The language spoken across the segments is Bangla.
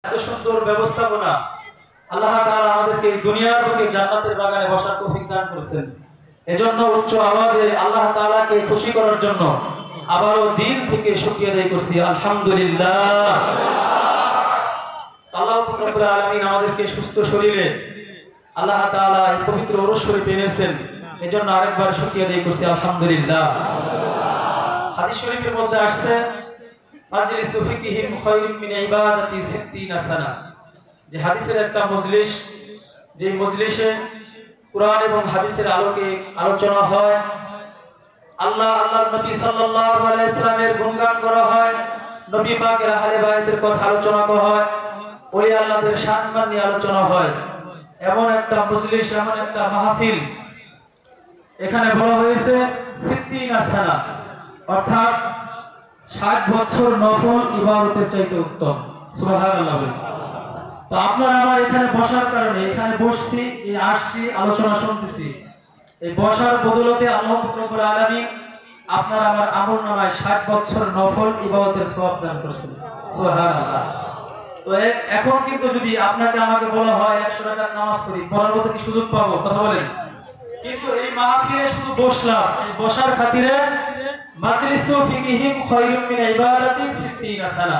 এত সুন্দর ব্যবস্থাপনা আল্লাহ তাআলা আমাদেরকে দুনিয়ার বুকে জান্নাতের বাগানে বসার তৌফিক দান করেছেন। এজন্য উচ্চ আওয়াজে আল্লাহ তাআলাকে খুশি করার জন্য আবারও দিল থেকে শুকরিয়া আদায় করছি, আলহামদুলিল্লাহ। আল্লাহ রাব্বুল আলামিন আমাদেরকে সুস্থ শরীরে আল্লাহ তাআলা এই পবিত্র ওরস শরীফ এনেছেন, এজন্য আরেকবার শুকরিয়া আদায় করছি, আলহামদুলিল্লাহ। হাদিস শরীফের মধ্যে আসছে মাজলিসু ফিকহিম খায়রুম মিন ইবাদাতি 60 সানা, যে হাদিসের একটা মজলিস, যে মজলিসে কুরআন এবং হাদিসের আলোকে আলোচনা হয়, আল্লাহর নবী সাল্লাল্লাহু আলাইহি সাল্লামের গুণগান করা হয়, নবী পাকের আহলে বাইতের কথা আলোচনা করা হয়, ওলি আল্লাহদের সম্মান নিয়ে আলোচনা হয়, এমন একটা মজলিস, এমন একটা মাহফিল এখানে বলা হয়েছে 60 সানা, অর্থাৎ 60 বছর নফল ইবাদতের চাইতে উত্তম। সুবহানাল্লাহ। তো আপনারা আমার এখানে বসার কারণে, এখানে বসছি, এই আসছি, আলোচনা শুনতেছি, এই বসার বদৌলতে আল্লাহ রাব্বুল আলামিন আপনার আমার আমলনামায় 60 বছর নফল ইবাদতের সওয়াব দান করেছেন। সুবহানাল্লাহ। তো এখন কিন্তু যদি আপনাকে আমাকে বলা হয় 100 টাকার নামাজ পড়ি, পড়ার মতো কি সুযোগ পাবো? কথা বলেন। কিন্তু এই মাহফিলে শুধু বসলাম, এই বসার খাতিরে মাজলিসু ফিকহিম খায়রুম মিন ইবাদাতি 60 সানা,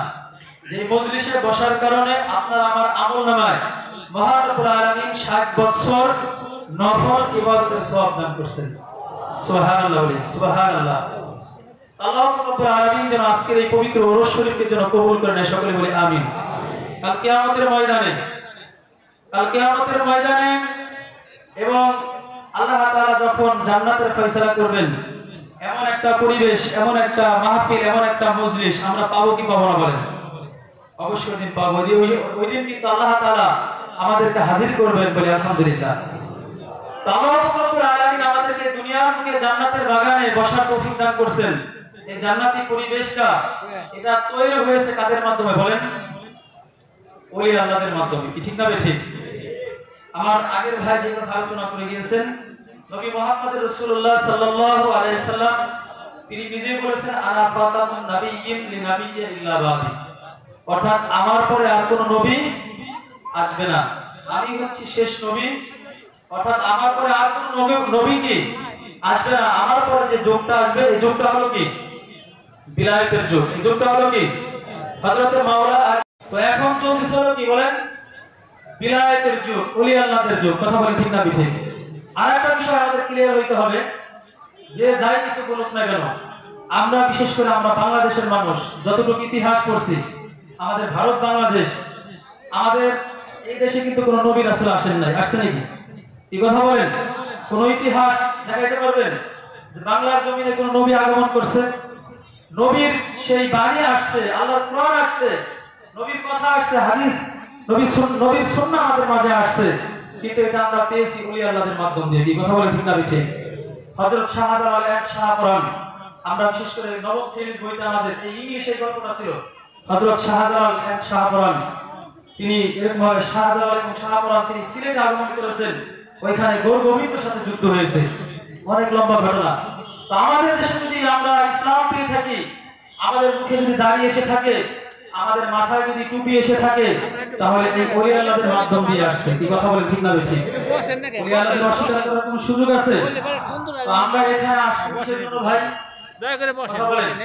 যে মজলিসে বসার কারণে আপনার আমার আমলনামায় মহান রব্বুল আলামিন 60 বছর নফল ইবাদতের সওয়াব দান করেছেন। সুবহানাল্লাহ, সুবহানাল্লাহ। আল্লাহ রাব্বুল আলামিন যেন আজকের এই পবিত্র ওরস শরীফকে যেন কবুল করে নেয়, সকলে বলি আমিন। কাল কিয়ামতের ময়দানে এবং আল্লাহ তাআলা যখন জান্নাতের ফয়সালা করবেন, এমন একটা পরিবেশ, এমন একটা মাহফিল, এমন একটা মজলিস আমরা পাবো কি পাবো না বলেন? অবশ্যই দিন পাবো। ওই দিন কিন্তু আল্লাহ তাআলা আমাদেরকে হাজির করবেন, বলে আলহামদুলিল্লাহ। আল্লাহ রাব্বুল আলামিন আমাদেরকে দুনিয়ার বুকে জান্নাতের বাগানে বসার তৌফিক দান করেছেন। এই জান্নাতি পরিবেশটা এটা তৈরি হয়েছে কাদের মাধ্যমে বলেন? ওলি আল্লাহদের মাধ্যমে। কি ঠিক না ঠিক? আমার আগের ভাই যে কথা আলোচনা করে গিয়েছেন, নবী মুহাম্মদ রাসূলুল্লাহ সাল্লাল্লাহু আলাইহি সাল্লাম তিনি নিজে বলেছেন, আনা ফাতামুন নাবিয়্যিন লিনাবিয়্যিন ইল্লা বাদি, অর্থাৎ আমার পরে আর কোন নবী আসবে না, আমি হচ্ছি শেষ নবী, অর্থাৎ আমার পরে আর কোন নবী কি আসবে না। আমার পরে যে যুগটা আসবে, এই যুগটা হলো কি? বিলায়াতের যুগ। এই যুগটা হলো কি? হযরতে মাওলা। তো এখন চলতেছে হলো কি বলেন? বিলায়াতের যুগ, ওলি আল্লাহদের যুগ। কথা বলেন ঠিক না ঠিক? আরেকটা বিষয় আমাদের ক্লিয়ার হইতে হবে, যে যাই কিছু বলুক না কেন, আমরা বিশেষ করে আমরা বাংলাদেশের মানুষ যতটুকু ইতিহাস পড়ছি, আমাদের ভারত বাংলাদেশ, আমাদের এই দেশে কিন্তু কোনো নবী রাসূল আসেন নাই। আসছে নাকি? কি কথা বলেন? কোন ইতিহাস দেখাইতে পারবেন যে বাংলার জমিনে কোন নবী আগমন করছে? নবীর সেই বাণী আসছে, আল্লাহর কোরআন আসছে, নবীর কথা আসছে, হাদিস, নবীর সুন্নাহ আমাদের মাঝে আসছে, কিন্তু এটা আমরা পেয়েছি ওলি আল্লাহদের মাধ্যম দিয়ে। কি কথা বলেন ঠিক না ঠিক? হযরত শাহজালাল এক শাহপরাণ, আমরা বিশেষ করে নবম শ্রেণীর বইতে আমাদের এই ইংলিশে গল্পটা ছিল, হযরত শাহজালাল এক শাহপরাণ, তিনি এরকম ভাবে শাহজালাল এবং শাহপরাণ তিনি সিলেটে আগমন করেছেন, ওইখানে গৌর গোবিন্দর সাথে যুদ্ধ হয়েছে, অনেক লম্বা ঘটনা। তো আমাদের দেশে যদি আমরা ইসলাম পেয়ে থাকি, আমাদের মুখে যদি দাড়ি এসে থাকে, আমাদের মাথায় যদি টুপি এসে থাকে, তাহলে এই ওলি আল্লাহদের মাধ্যম দিয়ে আসছে। কি কথা বলেন ঠিক না ঠিক? ওলি আল্লাহদের অস্বীকার করার কোনো সুযোগ আছে? তো আমরা এখানে আসছি কিসের জন্য ভাই? দয়া করে বসেন, বসেন।